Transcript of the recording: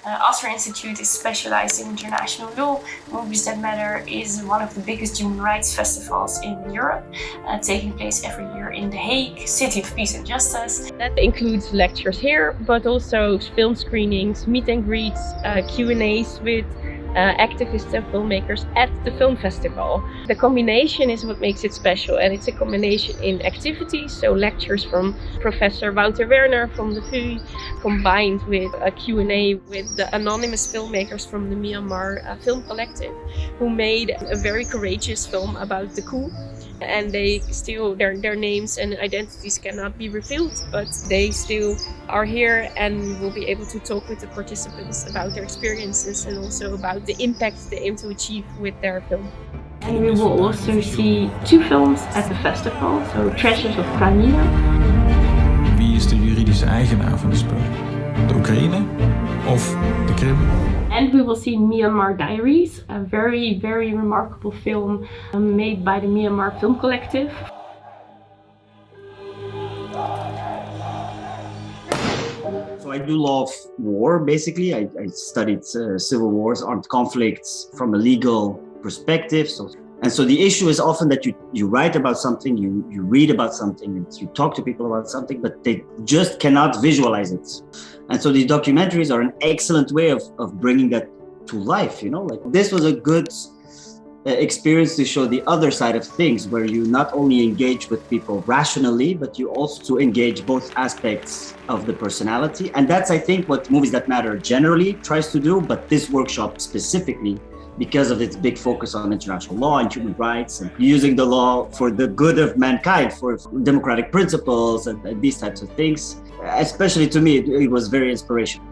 Oscar Institute is specialized in international law. Movies That Matter is one of the biggest human rights festivals in Europe, taking place every year in The Hague, City of Peace and Justice. That includes lectures here, but also film screenings, meet and greets, Q&As with activists and filmmakers at the film festival. The combination is what makes it special, and it's a combination in activities, so lectures from Professor Wouter Werner from the VU, combined with a Q&A with the anonymous filmmakers from the Myanmar Film Collective, who made a very courageous film about the coup. And they still, their names and identities cannot be revealed, but they still are here, and will be able to talk with the participants about their experiences and also about the impact they aim to achieve with their film. And we will also see 2 films at the festival, so Treasures of Crimea. Wie is de juridische eigenaar van de spullen? De Oekraïne of de Krim? And we will see Myanmar Diaries, a very, very remarkable film made by the Myanmar Film Collective. So I do love war, basically. I studied civil wars, armed conflicts from a legal perspective. So the issue is often that you write about something, you read about something, and you talk to people about something, but they just cannot visualize it. And so these documentaries are an excellent way of bringing that to life, like this was a good experience to show the other side of things, where you not only engage with people rationally, but you also engage both aspects of the personality. And that's, I think, what Movies That Matter generally tries to do, but this workshop specifically, because of its big focus on international law and human rights and using the law for the good of mankind, for democratic principles and these types of things, especially to me, it was very inspirational.